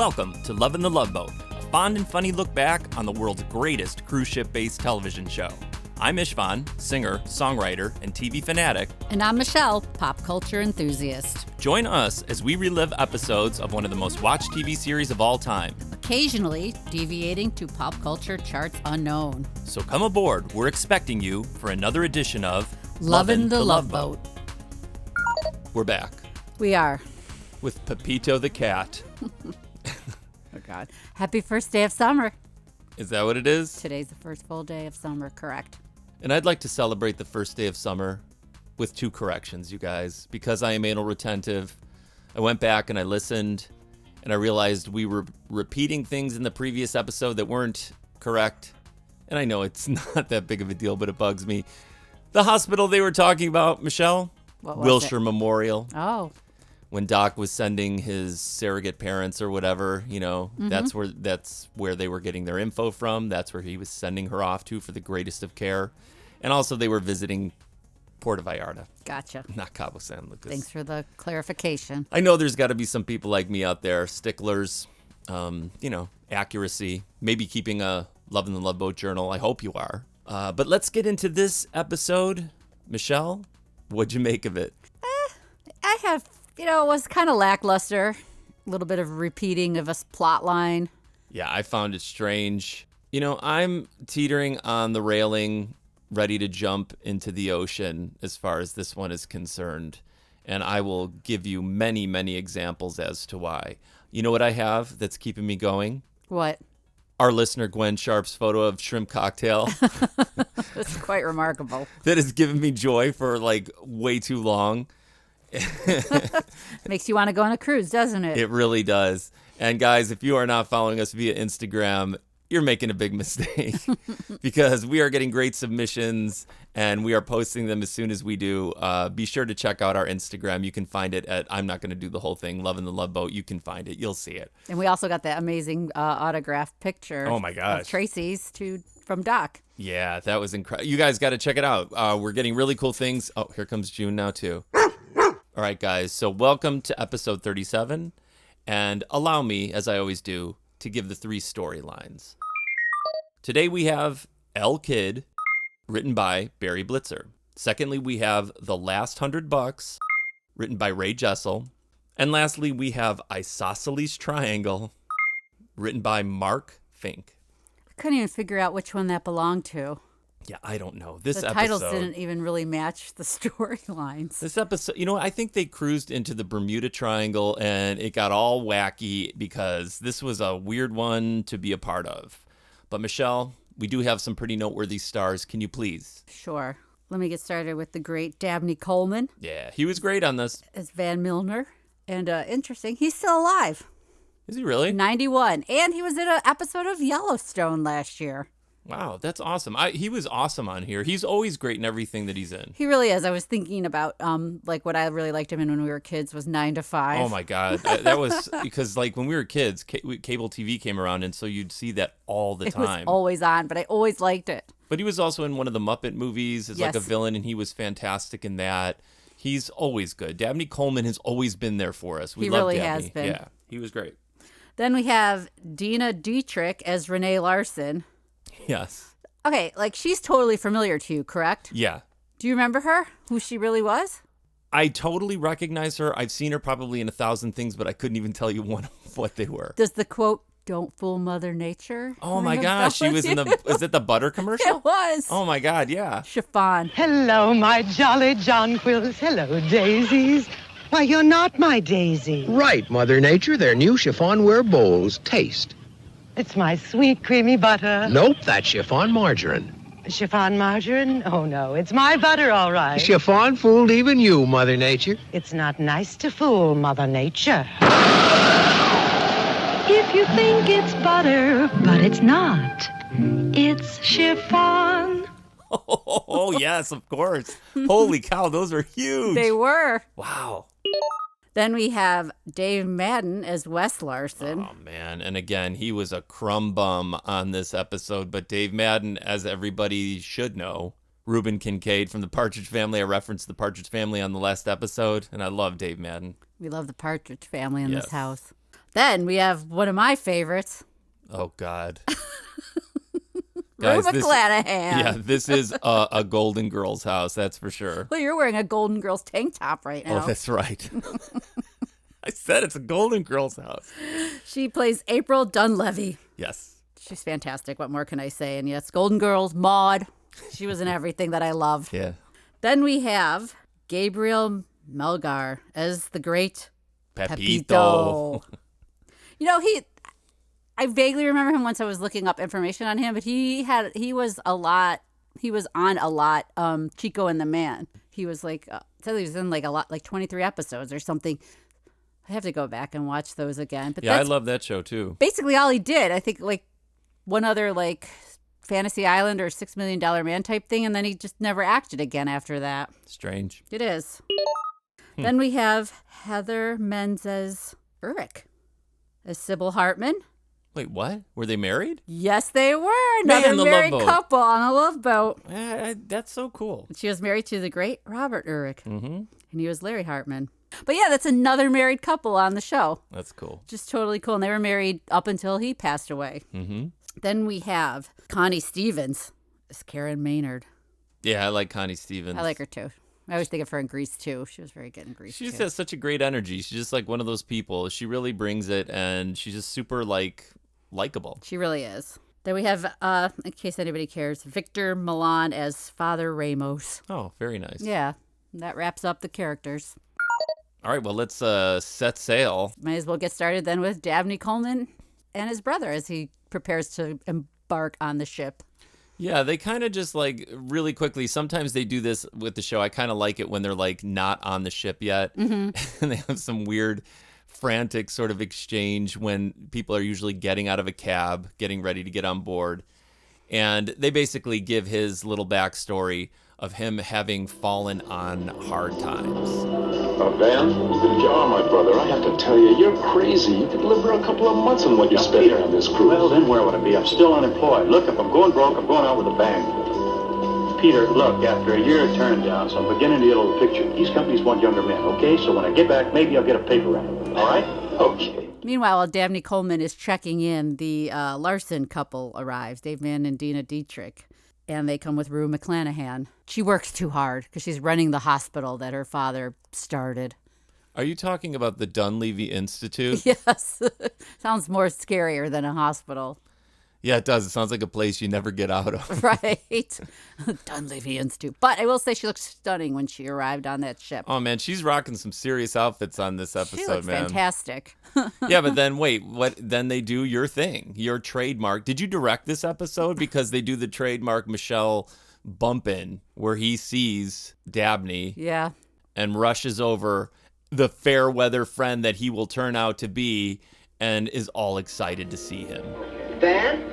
Welcome to Lovin The Loveboat, a fond and funny look back on the world's greatest cruise ship-based television show. I'm Istvan, singer, songwriter, and TV fanatic. And I'm Michelle, pop culture enthusiast. Join us as we relive episodes of one of the most watched TV series of all time. Occasionally deviating to pop culture charts unknown. So come aboard, we're expecting you for another edition of Lovin The Loveboat. We're back. We are. With Pepito the cat. Oh, God. Happy first day of summer. Is that what it is? Today's the first full day of summer, correct? And I'd like to celebrate the first day of summer with two corrections, you guys. Because I am anal retentive, I went back and I listened, and I realized we were repeating things in the previous episode that weren't correct. And I know it's not that big of a deal, but it bugs me. The hospital they were talking about, Michelle? What was Wilshire it? Memorial. Oh. When Doc was sending his surrogate parents or whatever, you know, that's where they were getting their info from. That's where he was sending her off to for the greatest of care. And also they were visiting Puerto Vallarta. Gotcha. Not Cabo San Lucas. Thanks for the clarification. I know there's got to be some people like me out there, sticklers, accuracy, maybe keeping a Lovin' the Loveboat journal. I hope you are. But let's get into this episode. Michelle, what'd you make of it? I have, it was kind of lackluster. A little bit of repeating of a plot line. Yeah, I found it strange. I'm teetering on the railing, ready to jump into the ocean as far as this one is concerned. And I will give you many, many examples as to why. You know what I have that's keeping me going? What? Our listener Gwen Sharp's photo of shrimp cocktail. That's quite remarkable. That has given me joy for way too long. Makes you want to go on a cruise, doesn't it? It really does. And guys, if you are not following us via Instagram, you're making a big mistake because we are getting great submissions and we are posting them as soon as we do. Be sure to check out our Instagram. You can find it at, I'm not going to do the whole thing, Lovin' the Loveboat. You can find it. You'll see it. And we also got that amazing autographed picture. Oh my gosh. Of Tracy's from Doc. Yeah, that was incredible. You guys got to check it out. We're getting really cool things. Oh, here comes June now too. All right, guys. So welcome to episode 37. And allow me, as I always do, to give the three storylines. Today we have El Kid, written by Barry Blitzer. Secondly, we have The Last $100, written by Ray Jessel. And lastly, we have Isosceles Triangle, written by Mark Fink. I couldn't even figure out which one that belonged to. Yeah, I don't know. The titles didn't even really match the storylines. This episode, I think they cruised into the Bermuda Triangle and it got all wacky because this was a weird one to be a part of. But Michelle, we do have some pretty noteworthy stars. Can you please? Sure. Let me get started with the great Dabney Coleman. Yeah, he was great on this. As Van Milner. And interesting, he's still alive. Is he really? 91. And he was in an episode of Yellowstone last year. Wow, that's awesome. He was awesome on here. He's always great in everything that he's in. He really is. I was thinking about what I really liked him in when we were kids was 9 to 5. Oh my God, that was because when we were kids, cable TV came around, and so you'd see that all the time. It was always on, but I always liked it. But he was also in one of the Muppet movies as Yes. a villain, and he was fantastic in that. He's always good. Dabney Coleman has always been there for us. We He love really Dabney. has been. Yeah, he was great. Then we have Dena Dietrich as Renee Larson. Yes. Okay, she's totally familiar to you, correct? Yeah. Do you remember her? Who she really was? I totally recognize her. I've seen her probably in 1,000 things, but I couldn't even tell you one of what they were. Does the quote, "Don't fool Mother Nature"? Oh my gosh, she was is it the butter commercial? It was. Oh my God, yeah. Chiffon. Hello, my jolly jonquils. Hello, daisies. Why, you're not my daisy. Right, Mother Nature. They're new chiffonware bowls. Taste. It's my sweet, creamy butter. Nope, that's chiffon margarine. Chiffon margarine? Oh, no, it's my butter, all right. Chiffon fooled even you, Mother Nature. It's not nice to fool Mother Nature. If you think it's butter, but it's not. It's chiffon. Oh, yes, of course. Holy cow, those are huge. They were. Wow. Then we have Dave Madden as Wes Larson. Oh, man. And again, he was a crumb bum on this episode. But Dave Madden, as everybody should know, Reuben Kincaid from the Partridge Family. I referenced the Partridge Family on the last episode, and I love Dave Madden. We love the Partridge Family in Yes. this house. Then we have one of my favorites, Oh, God. Rue Guys, McClanahan. this is a Golden Girls house, that's for sure. Well, you're wearing a Golden Girls tank top right now. Oh, that's right. I said it's a Golden Girls house. She plays April Dunleavy. Yes. She's fantastic. What more can I say? And yes, Golden Girls, Maude. She was in everything that I loved. Yeah. Then we have Gabriel Megor as the great Pepito. You know, I vaguely remember him once I was looking up information on him, but he was on a lot, Chico and the Man. He was like, so he was in like a lot, like 23 episodes or something. I have to go back and watch those again. But Yeah, I that's love that show too. basically all he did. I think like one other like Fantasy Island or $6 Million Man type thing, and then he just never acted again after that. Strange. It is. Then we have Heather Menzies Urich as Sybil Hartman. Wait, what? Were they married? Yes, they were. Another The married Love Boat. couple on a love boat. That's so cool. She was married to the great Robert Urich, Mm-hmm. and he was Larry Hartman. But yeah, that's another married couple on the show. That's cool. Just totally cool. And they were married up until he passed away. Mm-hmm. Then we have Connie Stevens as Karen Maynard. Yeah, I like Connie Stevens. I like her too. I always think of her in Grease too. She was very good in Grease She just too. has such a great energy. She's just like one of those people. She really brings it, and she's just super likable. She really is. Then we have, in case anybody cares, Victor Milan as Father Ramos. Oh, very nice. Yeah, that wraps up the characters. All right, well, let's set sail. Might as well get started then with Dabney Coleman and his brother as he prepares to embark on the ship. Yeah, they kind of just like really quickly. Sometimes they do this with the show. I kind of like it when they're like not on the ship yet. Mm-hmm. And they have some weird, frantic sort of exchange when people are usually getting out of a cab, getting ready to get on board. And they basically give his little backstory of him having fallen on hard times. Van, you are my brother. I have to tell you, you're crazy. You could live for a couple of months on what you spent on this cruise. Well, then where would I be? I'm still unemployed. Look, if I'm going broke, I'm going out with a bang. Peter, look, after a year of turn down, so I'm beginning to get a little picture. These companies want younger men, okay? So when I get back, maybe I'll get a paper round. All right? Okay. Meanwhile, while Dabney Coleman is checking in, the Larson couple arrives, Dave Mann and Dena Dietrich. And they come with Rue McClanahan. She works too hard because she's running the hospital that her father started. Are you talking about the Dunleavy Institute? Yes. Sounds more scarier than a hospital. Yeah, it does. It sounds like a place you never get out of. Right. Dunleavy Institute. But I will say she looks stunning when she arrived on that ship. Oh, man, she's rocking some serious outfits on this episode, She looks man. fantastic. Yeah, but then wait, what? Then they do your thing, your trademark. Did you direct this episode? Because they do the trademark Michelle bump in where he sees Dabney Yeah. and rushes over the fair weather friend that he will turn out to be and is all excited to see him. Van?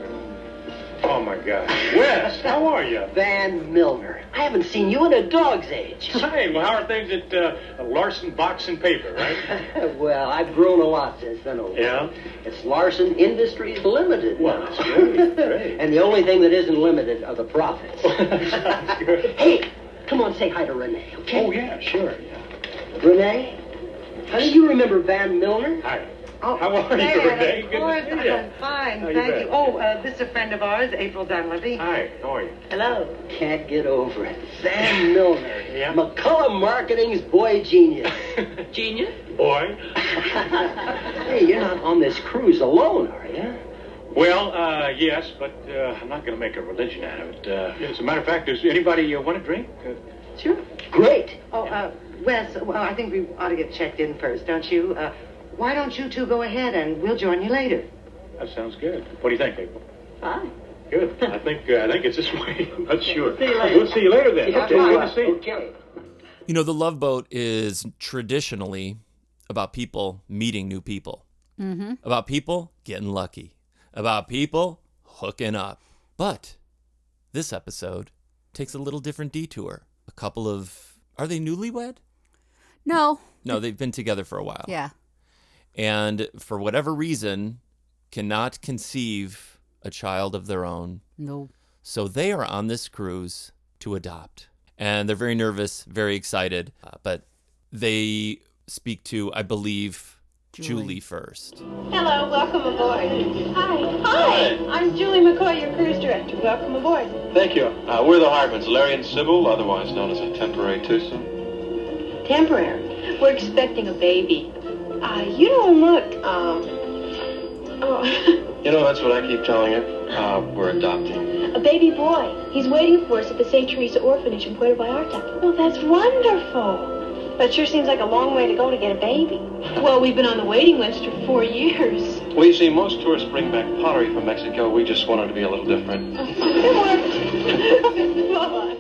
Oh, my gosh. Wes, how are you? Van Milner. I haven't seen you in a dog's age. Hey, well, how are things at Larson Box and Paper, right? Well, I've grown a lot since then, old Yeah? man. It's Larson Industries Limited. Well, now. that's great, great. And the only thing that isn't limited are the profits. Sounds good. Hey, come on, say hi to Renee, okay? Oh, yeah, sure, yeah. Renee? Honey, you remember Van Milner? Hi. Oh, How are you, Renee? Of Good course, to see you. I'm fine, How you thank been? you. Oh, this is a friend of ours, April Dunleavy. Hi, how are you? Hello. Can't get over it. Van Milner. Yeah? McCullough Marketing's boy genius. Genius? Boy. Hey, you're not on this cruise alone, are you? Well, yes, but I'm not going to make a religion out of it. As a matter of fact, does anybody want a drink? Sure. Great. Oh, Wes, well, I think we ought to get checked in first, don't you? Why don't you two go ahead and we'll join you later? That sounds good. What do you think, April? Fine. Good. I think it's this way. I'm not sure. See you later. We'll see you later then. Yeah, Okay, fine. good to see you. Okay. You know, the Love Boat is traditionally about people meeting new people, about people getting lucky, about people hooking up. But this episode takes a little different detour. A couple of, are they newlywed? No. No, they've been together for a while. Yeah. And for whatever reason, cannot conceive a child of their own. No. So they are on this cruise to adopt. And they're very nervous, very excited. But they speak to, I believe, Julie first. Hello, welcome aboard. Hi, I'm Julie McCoy, your cruise director. Welcome aboard. Thank you. We're the Hardmans, Larry and Sybil, otherwise known as a temporary twosome. Temporary. We're expecting a baby. You don't look, You know, that's what I keep telling her. We're adopting. a baby boy. He's waiting for us at the St. Teresa Orphanage in Puerto Vallarta. Well, that's wonderful. But it sure seems like a long way to go to get a baby. Well, we've been on the waiting list for 4 years. Well, you see, most tourists bring back pottery from Mexico. We just wanted to be a little different. It worked. Bye-bye.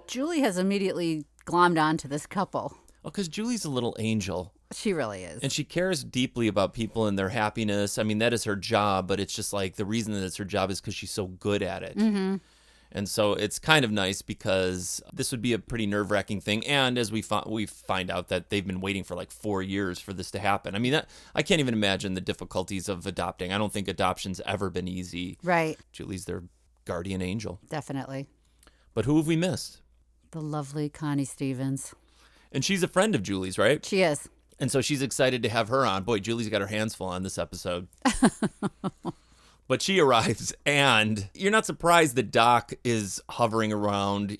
Julie has immediately glommed onto this couple. Well, because Julie's a little angel. She really is. And she cares deeply about people and their happiness. I mean, that is her job, but it's just like the reason that it's her job is because she's so good at it. Mm-hmm. And so it's kind of nice because this would be a pretty nerve-wracking thing. And as we find out that they've been waiting for like 4 years for this to happen. I mean, I can't even imagine the difficulties of adopting. I don't think adoption's ever been easy. Right. Julie's their guardian angel. Definitely. But who have we missed? The lovely Connie Stevens. And she's a friend of Julie's, right? She is. And so she's excited to have her on. Boy, Julie's got her hands full on this episode. But she arrives, and you're not surprised that Doc is hovering around,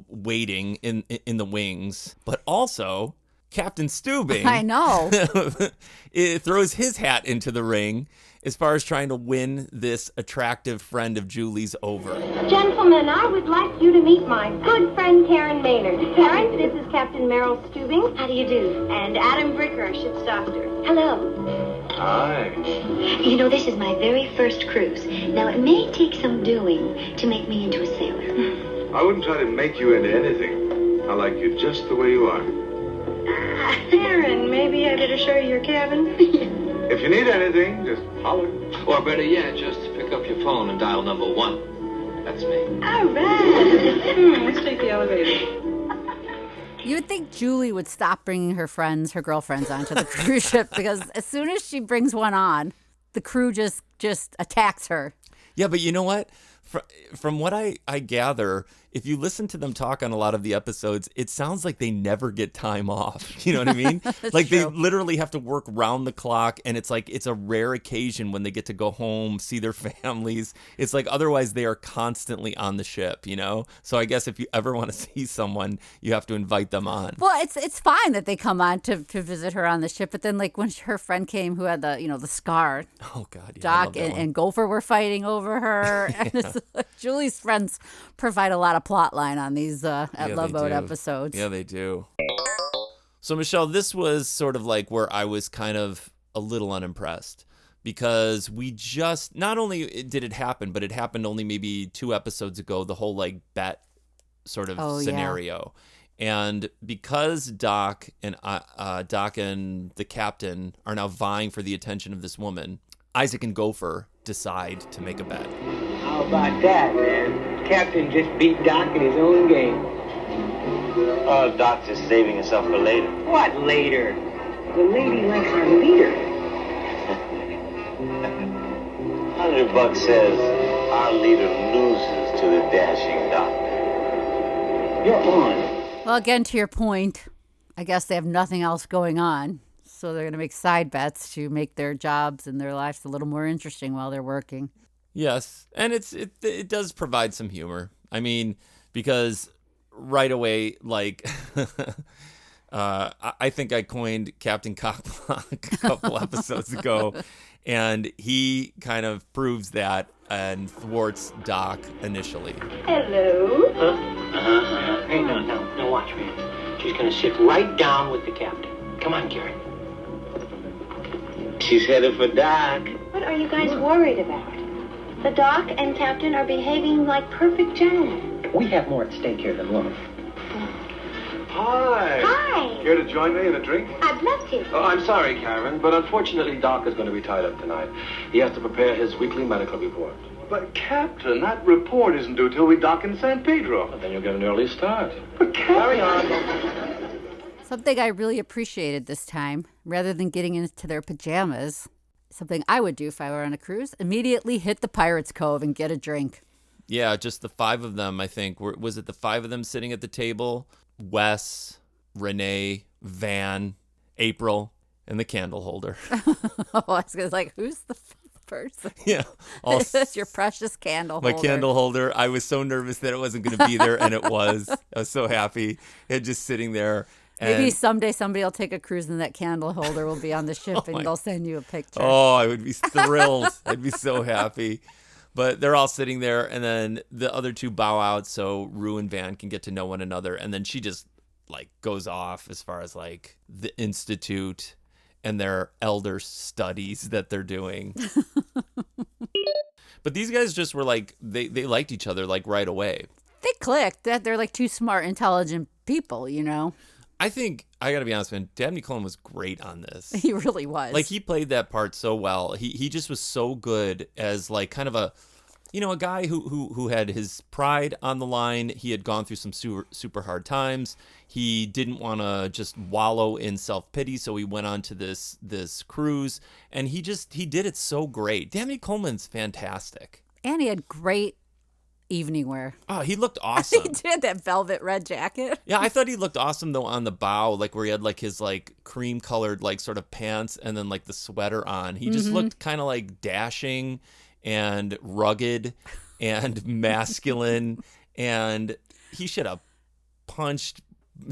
waiting in the wings. But also, Captain Steubing. I know. It throws his hat into the ring as far as trying to win this attractive friend of Julie's over. Gentlemen, I would like you to meet my good friend Karen Maynard. Karen, this is Captain Merrill Steubing. How do you do? And Adam Bricker, our ship's doctor. Hello. Hi. You know, this is my very first cruise. Now, it may take some doing to make me into a sailor. I wouldn't try to make you into anything. I like you just the way you are. Karen, maybe I better show you your cabin? If you need anything, just holler. Or better yet, just pick up your phone and dial number 1. That's me. All right. Let's take the elevator. You would think Julie would stop bringing her girlfriends onto the cruise ship because as soon as she brings one on, the crew just attacks her. Yeah, but you know what? From what I gather, if you listen to them talk on a lot of the episodes, it sounds like they never get time off. You know what I mean? Like true. They literally have to work round the clock, and it's like it's a rare occasion when they get to go home, see their families. It's like otherwise they are constantly on the ship, So I guess if you ever want to see someone, you have to invite them on. Well, it's fine that they come on to visit her on the ship, but then like when her friend came who had the scar, oh God, yeah, Doc and Gopher were fighting over her. And Julie's friends provide a lot of plot line on these Loveboat episodes. Yeah, they do. So, Michelle, this was sort of like where I was kind of a little unimpressed because we just, not only did it happen, but it happened only maybe 2 episodes ago, the whole like bet sort of scenario. Yeah. And because Doc and the captain are now vying for the attention of this woman, Isaac and Gopher decide to make a bet. How about that, man? Captain just beat Doc in his own game. Doc's just saving himself for later. What later? The lady likes our leader. $100 says our leader loses to the dashing doctor. You're on. Well, again, to your point, I guess they have nothing else going on. So they're going to make side bets to make their jobs and their lives a little more interesting while they're working. Yes, and it does provide some humor. I mean, because right away, like, I think I coined Captain Cockblock a couple episodes ago, and he kind of proves that and thwarts Doc initially. Hello. Hey, no, watch me. She's going to sit right down with the captain. Come on, Karen. She's headed for Doc. What are you guys worried about? The Doc and Captain are behaving like perfect gentlemen. We have more at stake here than love. Hi. Hi. Care to join me in a drink? I'd love to. Oh, I'm sorry, Karen, but unfortunately Doc is going to be tied up tonight. He has to prepare his weekly medical report. But, Captain, that report isn't due till we dock in San Pedro. Well, then you'll get an early start. But, Carry on. Something I really appreciated this time, rather than getting into their pajamas, something I would do if I were on a cruise, immediately hit the Pirates Cove and get a drink. Yeah, just the 5 of them, I think. Was it the 5 of them sitting at the table? Wes, Renee, Van, April. And the candle holder. Oh, I was like, who's the person? Yeah. That's your precious candle holder. My candle holder. I was so nervous that it wasn't going to be there, and it was. I was so happy. It just sitting there. Maybe someday somebody will take a cruise and that candle holder will be on the ship and they'll send you a picture. Oh, I would be thrilled. I'd be so happy. But they're all sitting there, and then the other two bow out so Rue and Van can get to know one another. And then she just, like, goes off as far as, like, the Institute and their elder studies that they're doing. But these guys just were, like, they liked each other, like, right away. They clicked. They're, like, two smart, intelligent people, you know? I think, I got to be honest, man, Dabney Coleman was great on this. He really was. Like, he played that part so well. He just was so good as, like, kind of a, you know, a guy who had his pride on the line. He had gone through some super hard times. He didn't want to just wallow in self-pity, so he went on to this cruise, and he did it so great. Dabney Coleman's fantastic. And he had great evening wear. Oh, he looked awesome. He did, that velvet red jacket. Yeah, I thought he looked awesome though on the bow, like where he had like his like cream colored like sort of pants and then like the sweater on. He just looked kind of like dashing and rugged and masculine, and he should have punched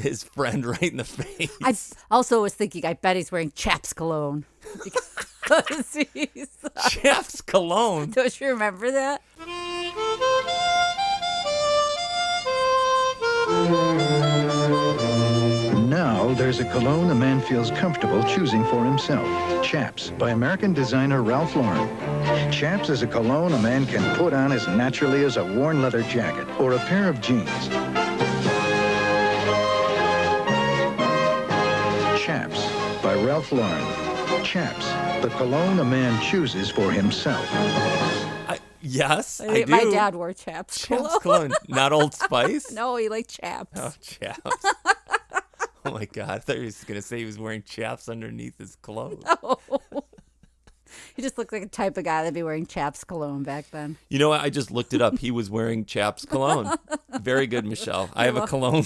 his friend right in the face. I also was thinking, I bet he's wearing Chaps cologne. Because he's Chaps cologne. Don't you remember that? Now there's a cologne a man feels comfortable choosing for himself. Chaps, by American designer Ralph Lauren. Chaps is a cologne a man can put on as naturally as a worn leather jacket or a pair of jeans. Chaps, by Ralph Lauren. Chaps, the cologne a man chooses for himself. Yes, I do. My dad wore Chaps cologne. Not Old Spice? No, he liked Chaps. Oh, Chaps. Oh, my God. I thought he was going to say he was wearing Chaps underneath his clothes. No. He just looked like a type of guy that'd be wearing Chaps cologne back then. You know what? I just looked it up. He was wearing Chaps cologne. Very good, Michelle. I have a cologne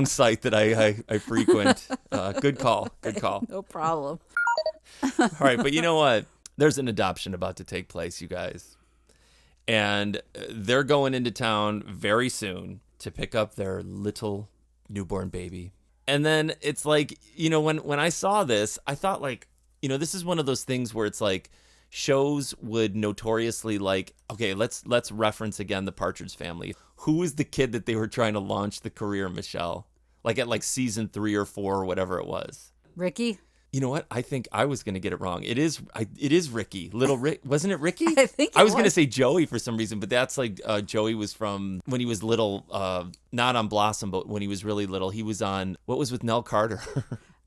site that I frequent. Good call. Good call. No problem. All right, but you know what? There's an adoption about to take place, you guys. And they're going into town very soon to pick up their little newborn baby. And then it's like, you know, when I saw this, I thought like, you know, this is one of those things where it's like shows would notoriously like, okay, let's reference again the Partridge Family. Who is the kid that they were trying to launch the career, Michelle? Like at like season 3 or 4 or whatever it was. Ricky? You know what? I think I was going to get it wrong. It is Ricky. Little Rick. Wasn't it Ricky? I think I was going to say Joey for some reason, but that's like Joey was from when he was little, not on Blossom, but when he was really little. He was on, what was with Nell Carter?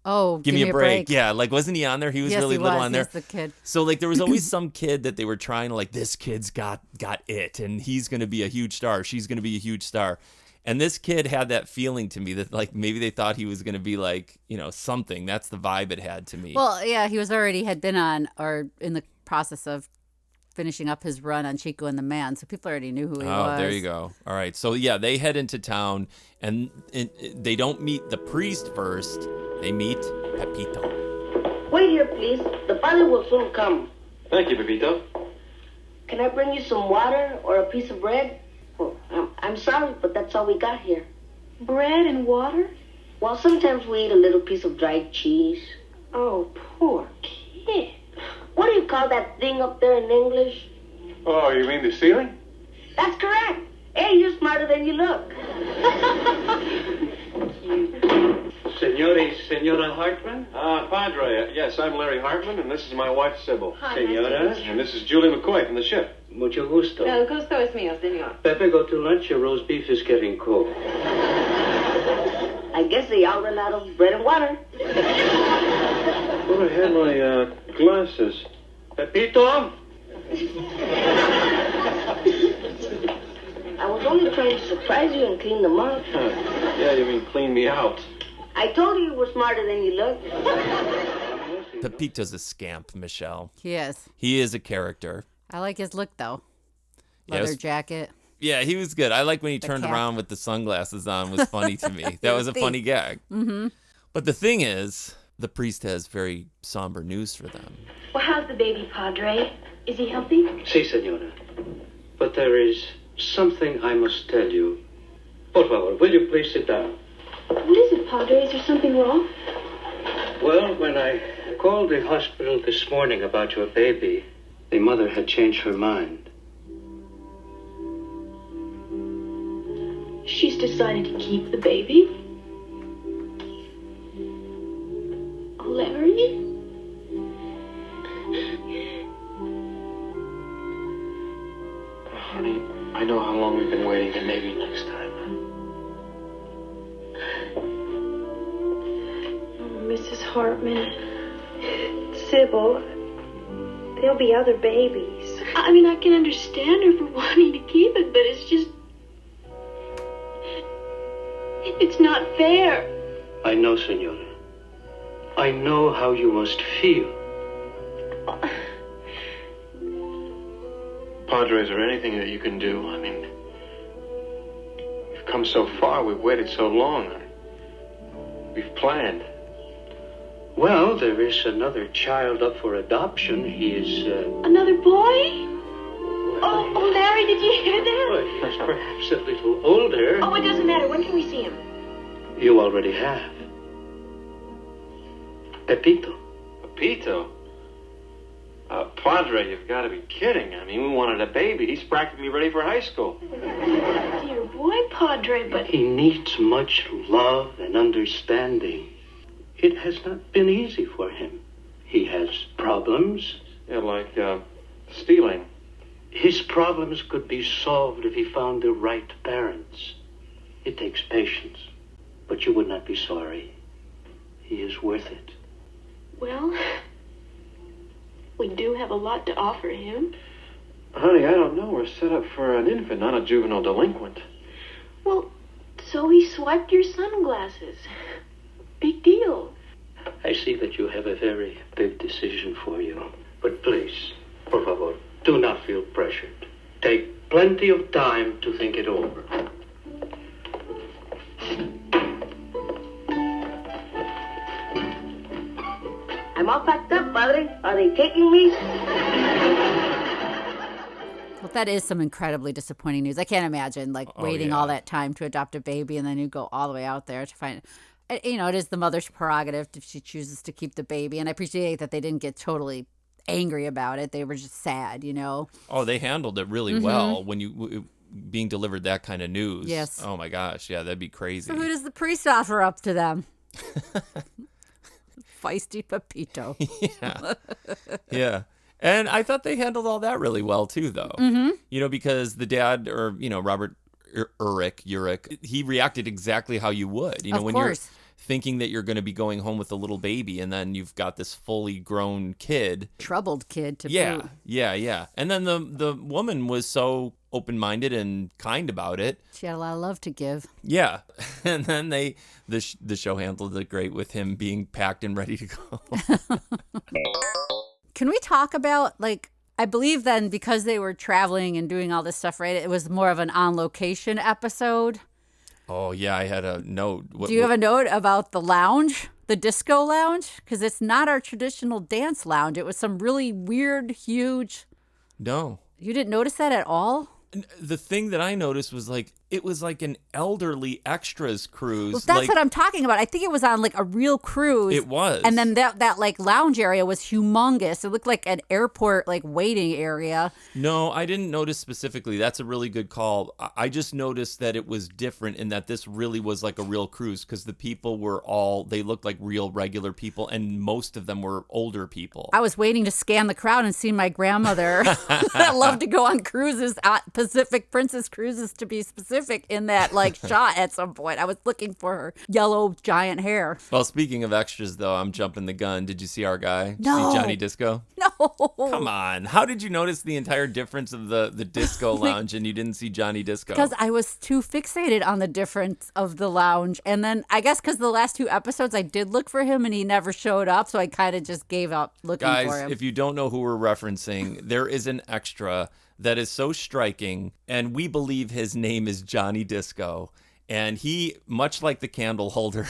Oh, Give me a break. Yeah, like wasn't he on there? He was really little on there. Yes, the kid. So like there was always some kid that they were trying to like, this kid's got it, and he's going to be a huge star. She's going to be a huge star. And this kid had that feeling to me that like maybe they thought he was going to be like, you know, something. That's the vibe it had to me. Well, yeah, he had been on or in the process of finishing up his run on Chico and the Man, so people already knew who he was. Oh, there you go. All right. So yeah, they head into town and they don't meet the priest first. They meet Pepito. Wait here, please. The father will soon come. Thank you, Pepito. Can I bring you some water or a piece of bread? Well, I'm sorry, but that's all we got here. Bread and water? Well, sometimes we eat a little piece of dried cheese. Oh, poor kid. What do you call that thing up there in English? Oh, you mean the ceiling? That's correct. Hey, you're smarter than you look. Senora Hartman? Padre, yes, I'm Larry Hartman, and this is my wife, Sybil. Hi, Senora? And this is Julie McCoy from the ship. Mucho gusto. El gusto es mío, señor. Pepe, go to lunch. Your roast beef is getting cold. I guess they all ran out of bread and water. Well, I had my glasses. Pepito? I was only trying to surprise you and clean them up. Yeah, you mean clean me out. I told you were smarter than you look. Pepito's a scamp, Michelle. He is. He is a character. I like his look though. Yeah, Leather jacket. Yeah, he was good. I like when he The turned cap. around with the sunglasses on. Was funny to me. That was a funny gag. Mm-hmm. But the thing is, the priest has very somber news for them. Well, how's the baby, Padre? Is he healthy? Si, senora. But there is something I must tell you. Por favor, will you please sit down? What is it, Padre? Is there something wrong? Well, when I called the hospital this morning about your baby, the mother had changed her mind. She's decided to keep the baby? Larry? Honey, I know how long we've been waiting, and maybe next time. Mrs. Hartman, Sybil, there'll be other babies. I mean, I can understand her for wanting to keep it, but it's just... It's not fair. I know, senora. I know how you must feel. Padre, is there anything that you can do? I mean, we've come so far, we've waited so long. We've planned. Well, there is another child up for adoption. He is, Another boy? Oh, Larry, did you hear that? Well, he's perhaps a little older. Oh, it doesn't matter. When can we see him? You already have. Pepito. Pepito? Padre, you've got to be kidding. I mean, we wanted a baby. He's practically ready for high school. Dear boy, Padre, but... He needs much love and understanding. It has not been easy for him. He has problems. Yeah, like, stealing. His problems could be solved if he found the right parents. It takes patience. But you would not be sorry. He is worth it. Well, we do have a lot to offer him. Honey, I don't know. We're set up for an infant, not a juvenile delinquent. Well, so he swiped your sunglasses. Big deal. I see that you have a very big decision for you. But please, por favor, do not feel pressured. Take plenty of time to think it over. I'm all packed up, Padre. Are they taking me? Well, that is some incredibly disappointing news. I can't imagine, waiting all that time to adopt a baby and then you go all the way out there to find... You know, it is the mother's prerogative if she chooses to keep the baby. And I appreciate that they didn't get totally angry about it. They were just sad, you know. Oh, they handled it really well when you being delivered that kind of news. Yes. Oh, my gosh. Yeah, that'd be crazy. So who does the priest offer up to them? Feisty Pepito. Yeah. Yeah. And I thought they handled all that really well, too, though. Mm-hmm. You know, because the dad, or, you know, Robert Urich, he reacted exactly how you would. You know, when you're thinking that you're going to be going home with a little baby and then you've got this fully grown kid. Troubled kid to boot. Yeah. And then the woman was so open-minded and kind about it. She had a lot of love to give. Yeah. And then the show handled it great with him being packed and ready to go. Can we talk about, I believe then because they were traveling and doing all this stuff, right, it was more of an on-location episode. Oh, yeah, I had a note. Do you have a note about the lounge, the disco lounge? Because it's not our traditional dance lounge. It was some really weird, huge... No. You didn't notice that at all? The thing that I noticed was it was like an elderly extras cruise. Well, that's what I'm talking about. I think it was on a real cruise. It was. And then that lounge area was humongous. It looked like an airport waiting area. No, I didn't notice specifically. That's a really good call. I just noticed that it was different in that this really was like a real cruise because the people they looked like real regular people and most of them were older people. I was waiting to scan the crowd and see my grandmother that loved to go on cruises, Pacific Princess Cruises to be specific, in that shot at some point. I was looking for her yellow giant hair. Well, speaking of extras, though, I'm jumping the gun. Did you see our guy? Did No. you see Johnny Disco? No. Come on. How did you notice the entire difference of the disco lounge and you didn't see Johnny Disco? Because I was too fixated on the difference of the lounge. And then I guess because the last two episodes I did look for him and he never showed up. So I kind of just gave up looking for him. Guys, if you don't know who we're referencing, there is an extra that is so striking, and we believe his name is Johnny Disco. And he, much like the candle holder,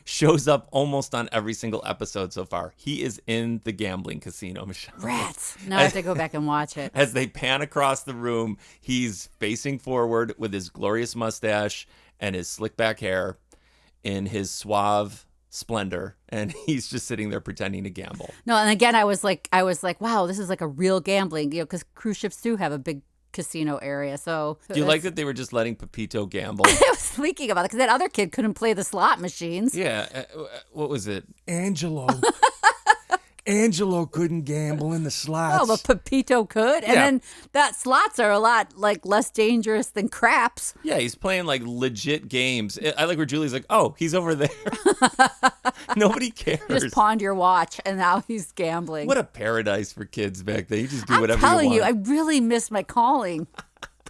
shows up almost on every single episode so far. He is in the gambling casino, Michelle. Rats. Now I have to go back and watch it. As they pan across the room, he's facing forward with his glorious mustache and his slick back hair in his suave splendor, and he's just sitting there pretending to gamble. No, and again, I was like, wow, this is like a real gambling, because cruise ships do have a big casino area. So do you like that they were just letting Pepito gamble? I was thinking about it because that other kid couldn't play the slot machines. Yeah, what was it? Angelo couldn't gamble in the slots. Oh, but Pepito could. And then that slots are a lot like less dangerous than craps. Yeah, he's playing like legit games. I like where Julie's like, oh, he's over there. Nobody cares. Just pawned your watch and now he's gambling. What a paradise for kids back then. You just do whatever you want. I'm telling you, I really missed my calling.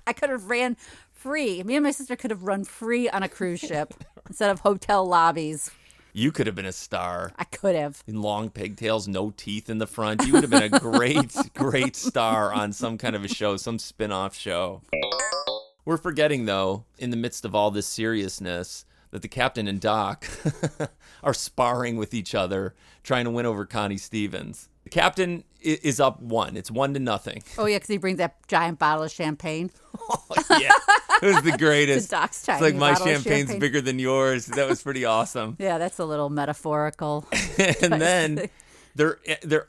I could have ran free. Me and my sister could have run free on a cruise ship instead of hotel lobbies. You could have been a star. I could have. In long pigtails, no teeth in the front. You would have been a great star on some kind of a show, some spin-off show. We're forgetting, though, in the midst of all this seriousness, that the captain and Doc are sparring with each other, trying to win over Connie Stevens. The captain is up 1. It's 1-0. Oh, yeah, because he brings that giant bottle of champagne. Oh, yeah. It was the greatest. The Doc's it's like my champagne's bigger than yours. That was pretty awesome. Yeah, that's a little metaphorical. And then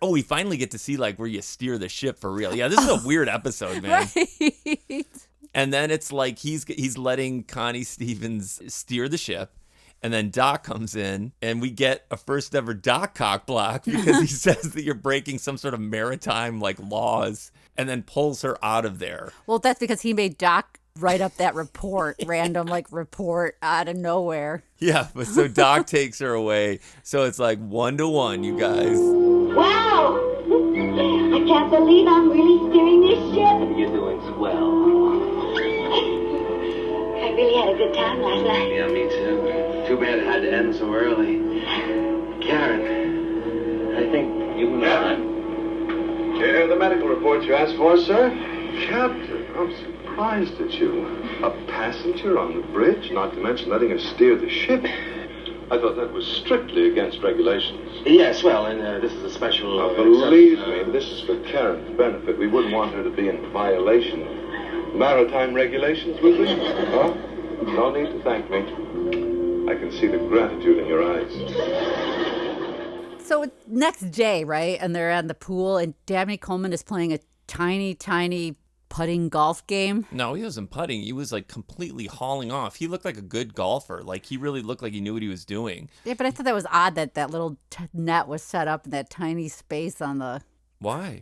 we finally get to see like where you steer the ship for real. Yeah, this is a weird episode, man. Right. And then it's like he's letting Connie Stevens steer the ship. And then Doc comes in, and we get a first ever Doc cock block because he says that you're breaking some sort of maritime like laws, and then pulls her out of there. Well, that's because he made Doc write up that report, random like report out of nowhere. Yeah, but so Doc takes her away. So it's like 1-1, you guys. Wow! I can't believe I'm really steering this ship. You're doing swell. I really had a good time last night. Yeah, me too. Too bad it had to end so early. Karen, I think you and I... The medical report you asked for, sir? Captain, I'm surprised at you. A passenger on the bridge, not to mention letting her steer the ship. I thought that was strictly against regulations. Yes, well, and this is a special... Now, believe me, this is for Karen's benefit. We wouldn't want her to be in violation of maritime regulations, would we? Huh? No need to thank me. I can see the gratitude in your eyes. So next day, right, and they're at the pool, and Dabney Coleman is playing a tiny, tiny putting golf game. No, he wasn't putting. He was like completely hauling off. He looked like a good golfer. Like he really looked like he knew what he was doing. Yeah, but I thought that was odd that that little net was set up in that tiny space on the... Why?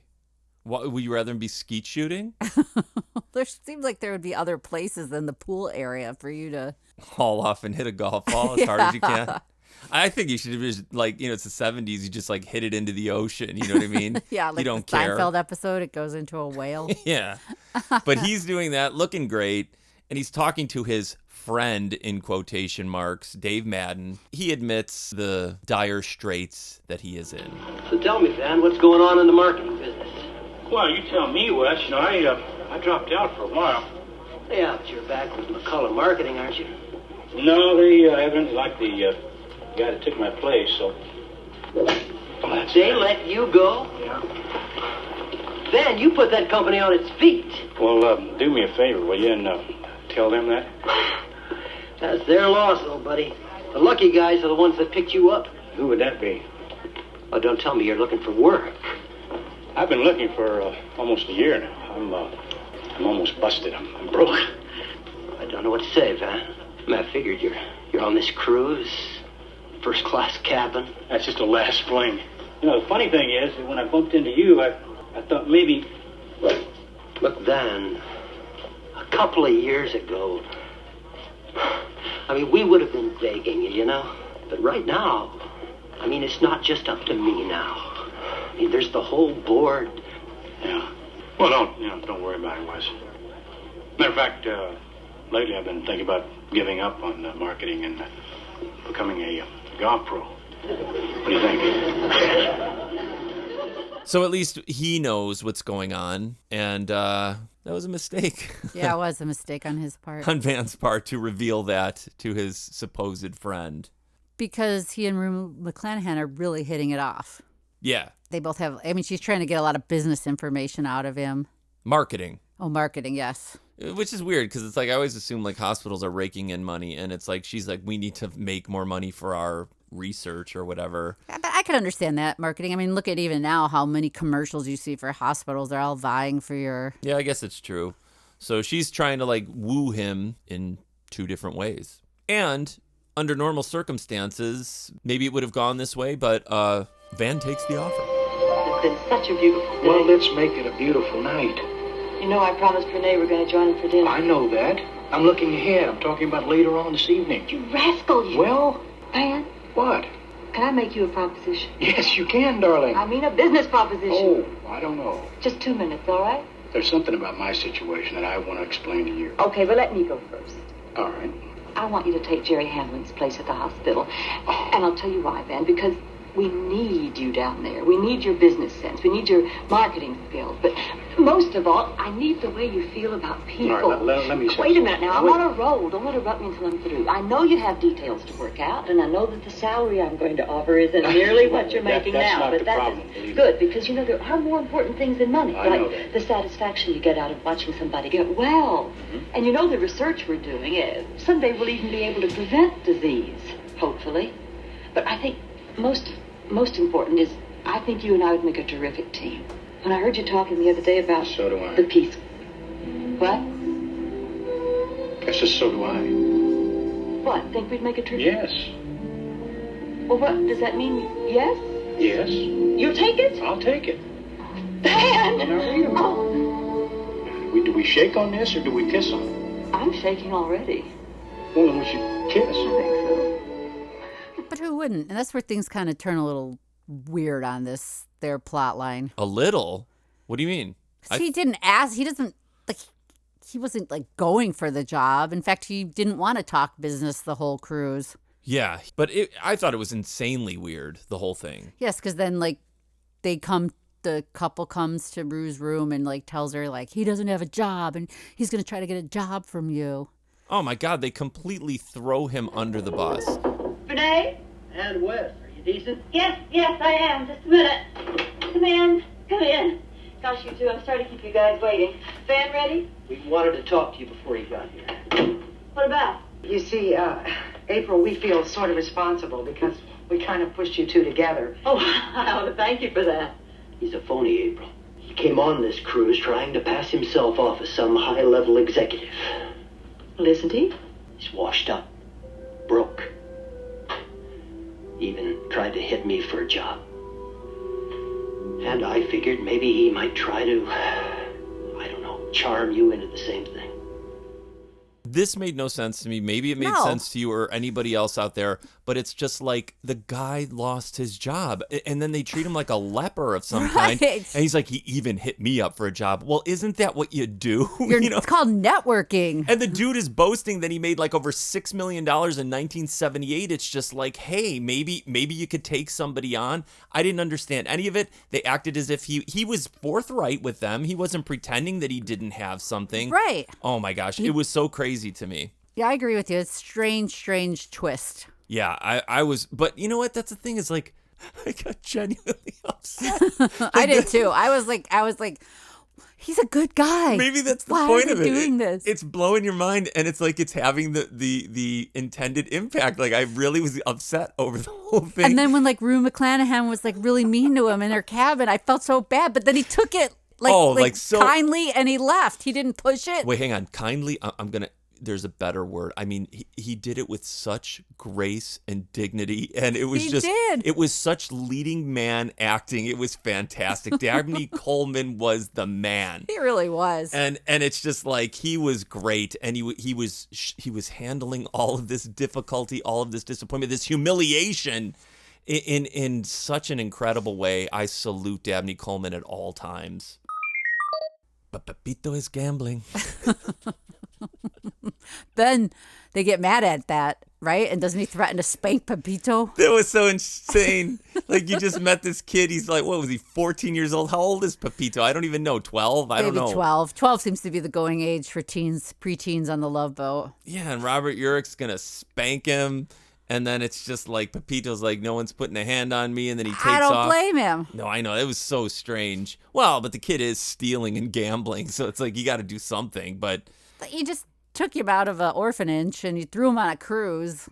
Would you rather be skeet shooting? There seems like there would be other places than the pool area for you to... haul off and hit a golf ball as hard as you can. I think you should have just, like, it's the 70s. You just, like, hit it into the ocean. You know what I mean? Yeah, like you don't the care. Seinfeld episode, it goes into a whale. Yeah. But he's doing that, looking great, and he's talking to his friend, in quotation marks, Dave Madden. He admits the dire straits that he is in. So tell me, Van, what's going on in the marketing business? Well, you tell me, Wes. You know, I dropped out for a while. Yeah, but you're back with McCullough Marketing, aren't you? No, they evidently like the guy that took my place, so... They let you go? Yeah. Van, you put that company on its feet. Well, do me a favor, will you, and tell them that? That's their loss, though, buddy. The lucky guys are the ones that picked you up. Who would that be? Oh, don't tell me you're looking for work. I've been looking for almost a year now. I'm almost busted. I'm broke. I don't know what to say, Van. I figured you're on this cruise, first-class cabin. That's just a last fling. You know, the funny thing is, that when I bumped into you, I thought maybe... Look, Van, a couple of years ago, I mean, we would have been begging you, you know? But right now, I mean, it's not just up to me now. I mean, there's the whole board. Yeah. Well, don't worry about it, Wes. Matter of fact, lately I've been thinking about giving up on marketing and becoming a golf pro. What do you think? So at least he knows what's going on, and that was a mistake. Yeah, it was a mistake on his part. On Van's part to reveal that to his supposed friend. Because he and Rue McClanahan are really hitting it off. Yeah. They both have, I mean, she's trying to get a lot of business information out of him. Marketing. Oh, marketing, yes. Which is weird because it's like I always assume like hospitals are raking in money, and it's like she's like, we need to make more money for our research or whatever. But I can understand that marketing. I mean, look at even now how many commercials you see for hospitals. They're all vying for your... Yeah, I guess it's true. So she's trying to like woo him in 2 different ways. And under normal circumstances, maybe it would have gone this way, but Van takes the offer. It's been such a beautiful day. Well, let's make it a beautiful night. You know, I promised Renee we're going to join him for dinner. I know that. I'm looking ahead. I'm talking about later on this evening. You rascal, you. Well? Van? What? Can I make you a proposition? Yes, you can, darling. I mean a business proposition. Oh, I don't know. Just 2 minutes, all right? There's something about my situation that I want to explain to you. Okay, but let me go first. All right. I want you to take Jerry Hamlin's place at the hospital. And I'll tell you why, Van, because we need you down there. We need your business sense. We need your marketing skills. But most of all, I need the way you feel about people. All right, let me say Wait a minute now. I'm Wait. on a roll. Don't interrupt me until I'm through. I know you have details to work out, and I know that the salary I'm going to offer isn't nearly what you're making that's now. not But the that's problem, believe me. good, because, you know, there are more important things than money. I like know that. the satisfaction you get out of watching somebody get well. And you know the research we're doing, someday we'll even be able to prevent disease, hopefully. But I think most important is I think you and I would make a terrific team. When I heard you talking the other day about So do I. the peace. What? I said, so do I. What? Think we'd make a terrific... Yes. Well, what? Does that mean yes? Yes. You'll take it? I'll take it. Dan! Now, wait a minute. Do we shake on this or do we kiss on it? I'm shaking already. Well, then we should kiss. I think so. But who wouldn't? And that's where things kind of turn a little weird on their plot line. A little? What do you mean? He didn't ask. He doesn't, like, he wasn't, like, going for the job. In fact, he didn't want to talk business the whole cruise. Yeah, but I thought it was insanely weird, the whole thing. Yes, because then, like, the couple comes to Rue's room and, like, tells her, like, he doesn't have a job and he's going to try to get a job from you. Oh, my God, they completely throw him under the bus. Renee? And Wes, are you decent? Yes, I am. Just a minute. Come in. Gosh, you two, I'm sorry to keep you guys waiting. Van ready? We wanted to talk to you before you got here. What about? You see, April, we feel sort of responsible because we kind of pushed you two together. Oh, I ought to thank you for that. He's a phony, April. He came on this cruise trying to pass himself off as some high-level executive. Well, isn't he? He's washed up. Broke. Even tried to hit me for a job. And I figured maybe he might try to, I don't know, charm you into the same thing. This made no sense to me. Maybe it made sense to you or anybody else out there, but it's just like the guy lost his job and then they treat him like a leper of some kind. And he's like, he even hit me up for a job. Well, isn't that what you do? It's called networking. And the dude is boasting that he made like over $6 million in 1978. It's just like, hey, maybe you could take somebody on. I didn't understand any of it. They acted as if he was forthright with them. He wasn't pretending that he didn't have something. Right. Oh my gosh. It was so crazy to me. Yeah, I agree with you. It's strange twist. Yeah, I was, but you know what? That's the thing is like, I got genuinely upset. I did too. I was like, he's a good guy. Maybe that's the Why point is of he it. doing this? It's blowing your mind, and it's like it's having the intended impact. Like I really was upset over the whole thing. And then when like Rue McClanahan was like really mean to him in her cabin, I felt so bad. But then he took it so kindly and he left. He didn't push it. Wait, hang on. Kindly, there's a better word. I mean, he did it with such grace and dignity, and it was it was such leading man acting. It was fantastic. Dabney Coleman was the man. He really was. And it's just like he was great, and he was handling all of this difficulty, all of this disappointment, this humiliation in such an incredible way. I salute Dabney Coleman at all times. But Pepito is gambling. Then they get mad at that, right? And doesn't he threaten to spank Pepito? That was so insane. Like, you just met this kid. He's like, what was he, 14 years old? How old is Pepito? I don't even know. 12? I don't know. Maybe 12. 12 seems to be the going age for teens, preteens on the Love Boat. Yeah, and Robert Urich's going to spank him. And then it's just like, Pepito's like, no one's putting a hand on me. And then he takes off. I don't blame him. No, I know. It was so strange. Well, but the kid is stealing and gambling. So it's like, you got to do something. But he just took him out of an orphanage and you threw him on a cruise.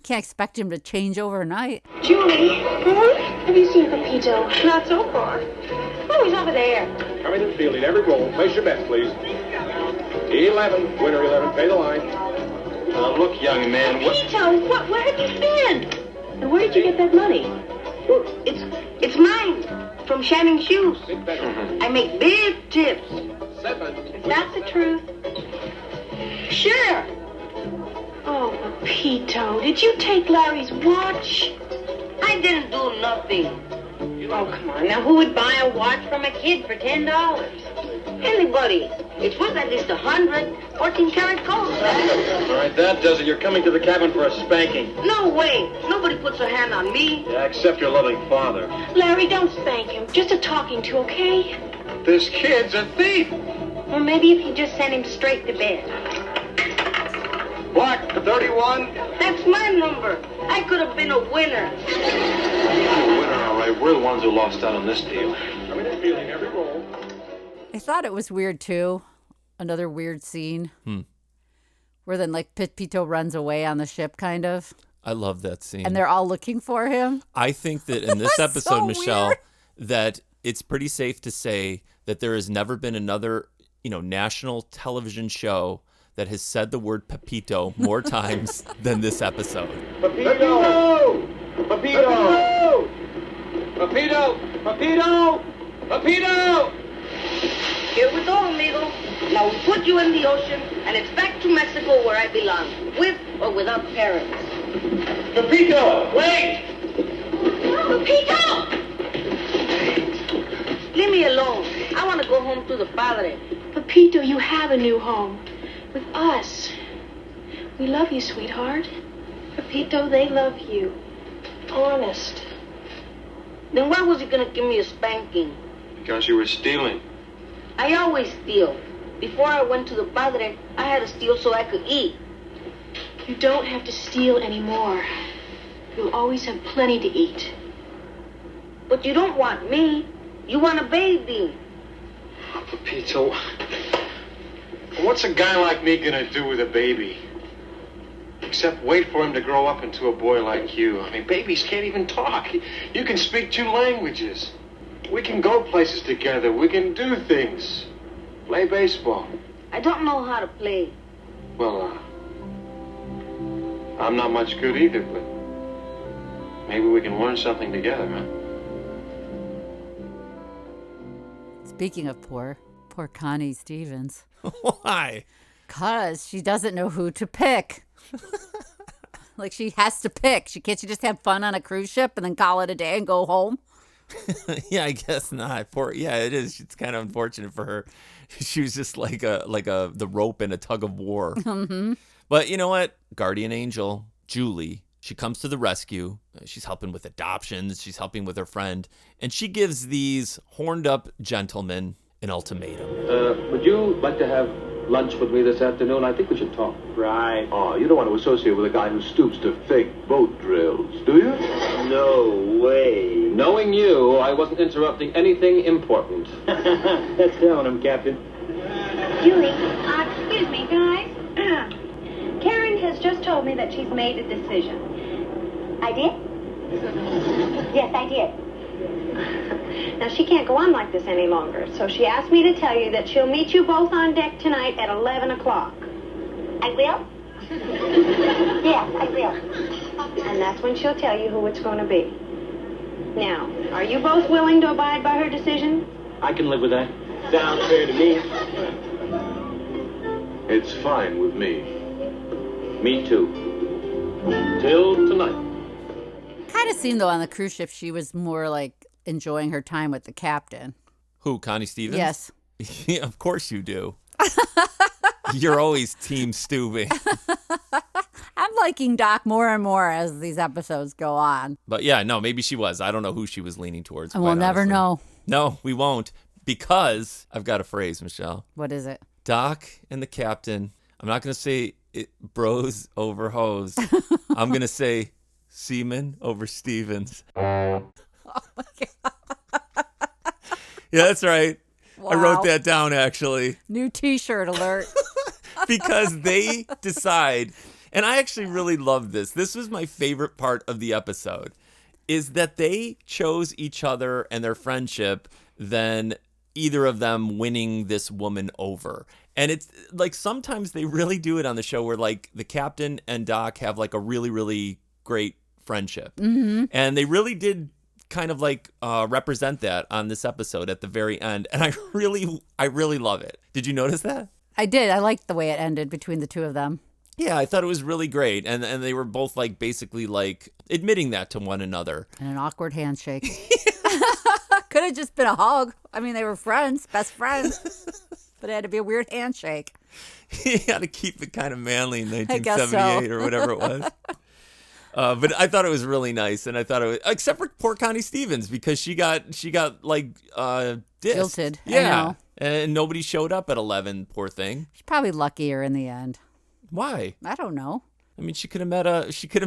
Can't expect him to change overnight. Julie, have you seen Pepito? Not so far. Oh, he's over there. Coming in fielding, every roll. Place your bets, please. 11, winner 11, pay the line. Look, young man. Pepito, where have you been? And where did you get that money? It's mine. From Shining Shoes. I make big tips. 7. Is that the truth? Sure. Oh, Pepito, did you take Larry's watch? I didn't do nothing. Oh, come on. Now, who would buy a watch from a kid for $10? Anybody. It's worth at least 100. 14-karat gold. All right, that does it. You're coming to the cabin for a spanking. No way. Nobody puts a hand on me. Yeah, except your loving father. Larry, don't spank him. Just a talking to, okay? This kid's a thief. Well, maybe if you just send him straight to bed. What? 31? That's my number. I could have been a winner. Winner, all right. We're the ones who lost out on this deal. Coming in fielding, every roll. I thought it was weird, too. Another weird scene. Where then, like, Pepito runs away on the ship, kind of. I love that scene. And they're all looking for him. I think that in this episode, so Michelle, weird. that it's pretty safe to say that there has never been another, national television show that has said the word Pepito more times than this episode. Pepito! Pepito! Pepito! Pepito! Pepito! Here we go, amigo. Now we put you in the ocean, and it's back to Mexico where I belong, with or without parents. Pepito! Wait! Pepito! Leave me alone. I want to go home to the padre. Pepito, you have a new home. With us. We love you, sweetheart. Pepito, they love you. Honest. Then why was he going to give me a spanking? Because you were stealing. I always steal. Before I went to the padre, I had to steal so I could eat. You don't have to steal anymore. You'll always have plenty to eat. But you don't want me. You want a baby. Pepito, what's a guy like me gonna do with a baby? Except wait for him to grow up into a boy like you. I mean, babies can't even talk. You can speak 2 languages. We can go places together. We can do things. Play baseball. I don't know how to play. Well, I'm not much good either, but maybe we can learn something together, huh? Speaking of poor Connie Stevens. Why? Because she doesn't know who to pick. Like, she has to pick. She just have fun on a cruise ship and then call it a day and go home? Yeah, I guess not. Yeah, it is. It's kind of unfortunate for her. She was just like the rope in a tug of war. Mm-hmm. But you know what? Guardian angel, Julie, she comes to the rescue. She's helping with adoptions. She's helping with her friend. And she gives these horned up gentlemen an ultimatum. Would you like to have lunch with me this afternoon? I think we should talk. Right. Oh, you don't want to associate with a guy who stoops to fake boat drills, do you? No way. Knowing you, I wasn't interrupting anything important. That's telling him, Captain. Julie, excuse me, guys. Karen has just told me that she's made a decision. I did? Yes, I did. Now, she can't go on like this any longer, so she asked me to tell you that she'll meet you both on deck tonight at 11 o'clock. I will? Yes, I will. And that's when she'll tell you who it's going to be. Now, are you both willing to abide by her decision? I can live with that. Sounds fair to me. It's fine with me. Me too. Till tonight. Kind of seemed, though, on the cruise ship, she was more like enjoying her time with the captain. Who, Connie Stevens? Yes. Yeah, of course you do. You're always team Stewie. I'm liking Doc more and more as these episodes go on. But yeah, no, maybe she was. I don't know who she was leaning towards. And we'll never honestly. know. No, we won't. Because I've got a phrase, Michelle. What is it? Doc and the captain. I'm not going to say it, bros over hoes. I'm going to say semen over Stevens. Oh my God. Yeah, that's right. Wow. I wrote that down, actually. New T-shirt alert. Because they decide, and I actually really love this. This was my favorite part of the episode, is that they chose each other and their friendship than either of them winning this woman over. And it's like sometimes they really do it on the show where like the captain and Doc have like a really, really great friendship. Mm-hmm. And they really did kind of like represent that on this episode at the very end. And I really love it. Did you notice that? I did. I liked the way it ended between the two of them. Yeah, I thought it was really great. And they were both like basically like admitting that to one another. And an awkward handshake. Could have just been a hug. I mean, they were friends, best friends. But it had to be a weird handshake. You got to keep it kind of manly in I guess so. 1978 or whatever it was. But I thought it was really nice, and I thought it was, except for poor Connie Stevens, because she got like dissed. Jilted. Yeah, I know. And nobody showed up at 11. Poor thing. She's probably luckier in the end. Why? I don't know. I mean, she could have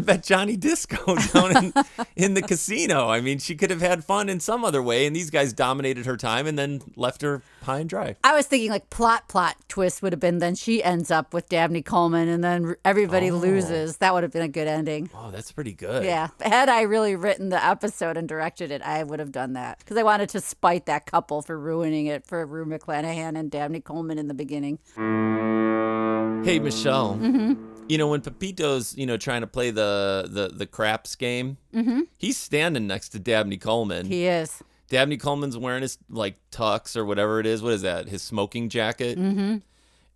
met Johnny Disco down in the casino. I mean, she could have had fun in some other way, and these guys dominated her time and then left her high and dry. I was thinking like plot twist would have been then she ends up with Dabney Coleman and then everybody loses. That would have been a good ending. Oh, that's pretty good. Yeah. Had I really written the episode and directed it, I would have done that. Because I wanted to spite that couple for ruining it for Rue McClanahan and Dabney Coleman in the beginning. Hey, Michelle. Mm-hmm. You know, when Pepito's, trying to play the craps game, he's standing next to Dabney Coleman. He is. Dabney Coleman's wearing his, like, tux or whatever it is. What is that? His smoking jacket? Mm-hmm.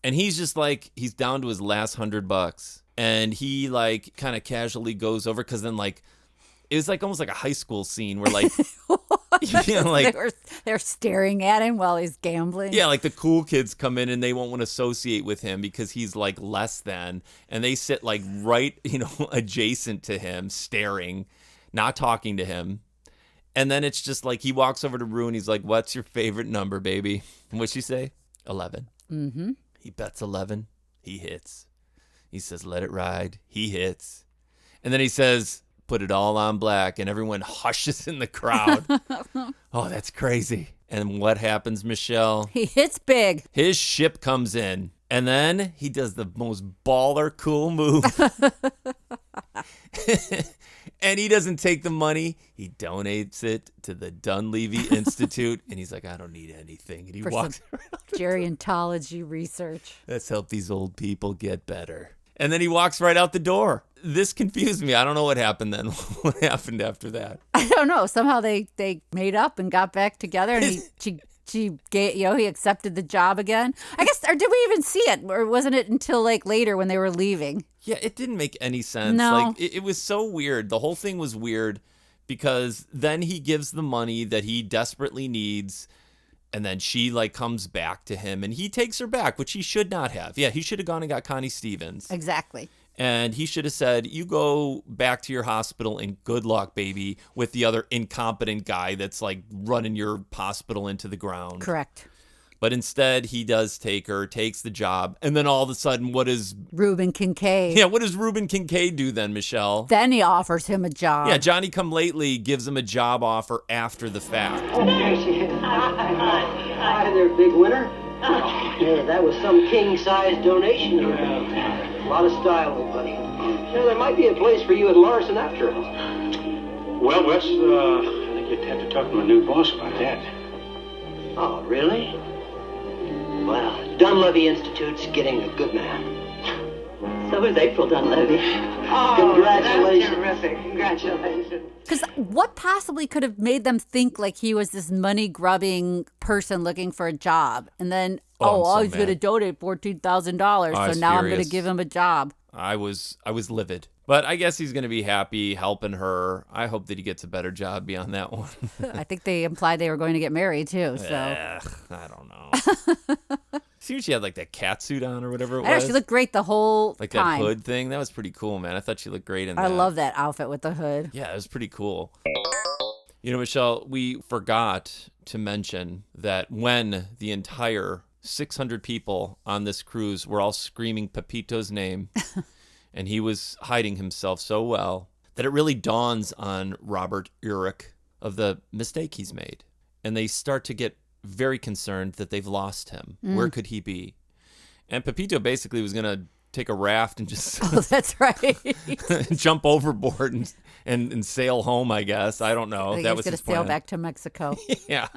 And he's just, like, he's down to his last $100. And he, like, kind of casually goes over because then, like, it was, like, almost like a high school scene where, like, like they're staring at him while he's gambling. Yeah, like the cool kids come in and they won't want to associate with him because he's like less than, and they sit like right, adjacent to him, staring, not talking to him. And then it's just like he walks over to Rue and he's like, "What's your favorite number, baby?" And what'd she say? 11. Mm-hmm. He bets 11. He hits. He says, "Let it ride." He hits. And then he says, "Put it all on black," and everyone hushes in the crowd. Oh, that's crazy. And what happens, Michelle? He hits big. His ship comes in, and then he does the most baller cool move. And he doesn't take the money. He donates it to the Dunleavy Institute, and he's like, "I don't need anything." And he walks around. Gerontology research. Let's help these old people get better. And then he walks right out the door. This confused me. I don't know what happened then. What happened after that? I don't know. Somehow they made up and got back together, and he accepted the job again. I guess, or did we even see it? Or wasn't it until like later when they were leaving? Yeah, it didn't make any sense. No. Like it was so weird. The whole thing was weird because then he gives the money that he desperately needs. And then she like comes back to him and he takes her back, which he should not have. Yeah, he should have gone and got Connie Stevens. Exactly. And he should have said, "You go back to your hospital and good luck, baby," with the other incompetent guy that's like running your hospital into the ground. Correct. But instead, he does take her, takes the job. And then all of a sudden, what does Reuben Kincaid? Yeah, what does Reuben Kincaid do then, Michelle? Then he offers him a job. Yeah, Johnny Come Lately gives him a job offer after the fact. Oh, there she is. Hi there, big winner. Yeah, that was some king-size donation. A lot of style, old buddy. There might be a place for you at Larson after all. Well, Wes, I think you'd have to talk to my new boss about that. Oh, really? Well, Dunleavy Institute's getting a good man. So is April Dunleavy. Oh, Congratulations. That's terrific. Congratulations. Because what possibly could have made them think like he was this money-grubbing person looking for a job? And then, he's going to donate $14,000, so now I'm going to give him a job. I was livid. But I guess he's going to be happy helping her. I hope that he gets a better job beyond that one. I think they implied they were going to get married, too. So I don't know. See when she had like that cat suit on or whatever it was? I know, she looked great the whole like time. that hood thing. That was pretty cool, man. I thought she looked great in that. I love that outfit with the hood. Yeah, it was pretty cool. You know, Michelle, we forgot to mention that when the entire 600 people on this cruise were all screaming Pepito's name, and he was hiding himself so well, that it really dawns on Robert Urich of the mistake he's made. And they start to get very concerned that they've lost him. Where could he be? And Pepito basically was going to take a raft and just that's right. jump overboard and sail home, I guess. I don't know. He That was was going to his plan. sail back to Mexico. Yeah.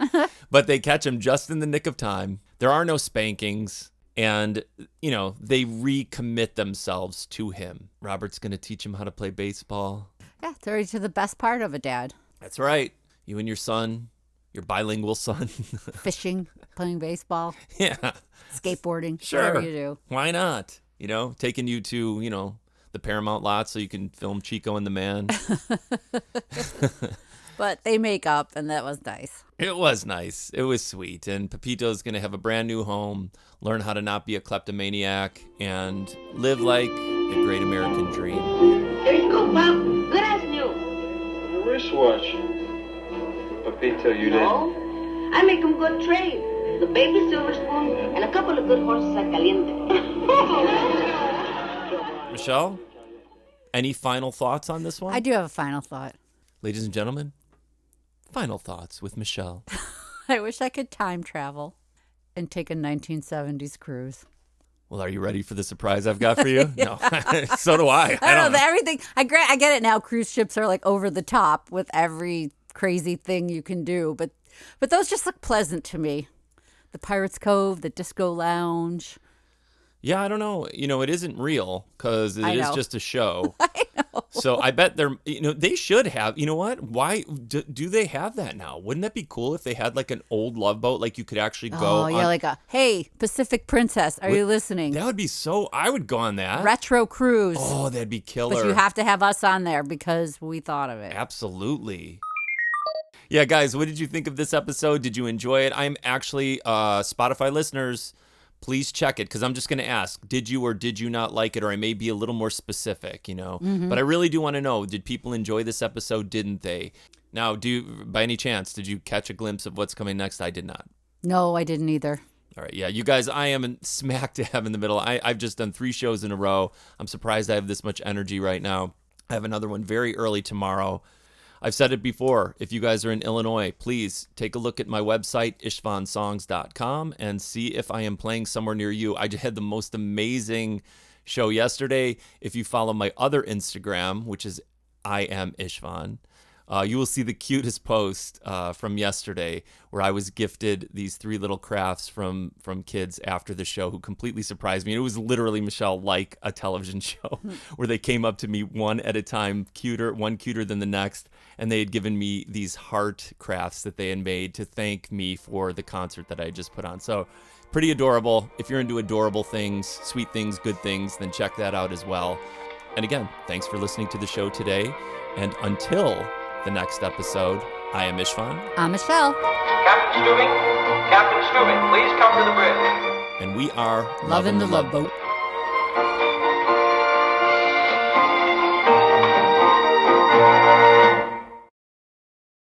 But they catch him just in the nick of time. There are no spankings. And, you know, they recommit themselves to him. Robert's going to teach him how to play baseball. Yeah, it's already to the best part of a dad. That's right. You and your son, your bilingual son. Fishing, playing baseball. Yeah. Skateboarding. Sure. Whatever you do. Why not? You know, taking you to, you know, the Paramount lot so you can film Chico and the Man. But they make up, and that was nice. It was nice. It was sweet. And Pepito's going to have a brand new home, learn how to not be a kleptomaniac, and live like a great American dream. There you go, Pop. Good as new. A wristwatch. Pepito, you No, I make them good trade. The baby silver spoon and a couple of good horses at Caliente. Michelle, any final thoughts on this one? I do have a final thought. Ladies and gentlemen, final thoughts with Michelle. I wish I could time travel and take a 1970s cruise. Well, are you ready for the surprise I've got for you? No. So do I. I don't know. Everything. I get it now. Cruise ships are like over the top with every crazy thing you can do. But those just look pleasant to me. The Pirates Cove, the Disco Lounge. Yeah, I don't know. You know, it isn't real because it is just a show. I know. So I bet they should have, you know what? Why do they have that now? Wouldn't that be cool if they had like an old love boat, like you could actually go Oh, yeah, on, like hey, Pacific Princess, are you listening? That would be I would go on that. Retro cruise. Oh, that'd be killer. But you have to have us on there because we thought of it. Absolutely. Yeah, guys, what did you think of this episode? Did you enjoy it? I'm actually, Spotify listeners, please check it because I'm just going to ask, did you or did you not like it? Or I may be a little more specific, you know. Mm-hmm. But I really do want to know, did people enjoy this episode? Didn't they? Now, by any chance, did you catch a glimpse of what's coming next? I did not. No, I didn't either. All right, yeah, you guys, I am smack dab in the middle. I've just done 3 shows in a row. I'm surprised I have this much energy right now. I have another one very early tomorrow. I've said it before. If you guys are in Illinois, please take a look at my website, istvansongs.com, and see if I am playing somewhere near you. I just had the most amazing show yesterday. If you follow my other Instagram, which is I am Istvan, you will see the cutest post from yesterday where I was gifted these 3 little crafts from kids after the show who completely surprised me. And it was literally, Michelle, like a television show where they came up to me one at a time, one cuter than the next. And they had given me these heart crafts that they had made to thank me for the concert that I just put on. So pretty adorable. If you're into adorable things, sweet things, good things, then check that out as well. And again, thanks for listening to the show today. And until the next episode, I am Istvan. I'm Michelle. Captain Stubing, please come to the bridge. And we are Lovin' the Loveboat.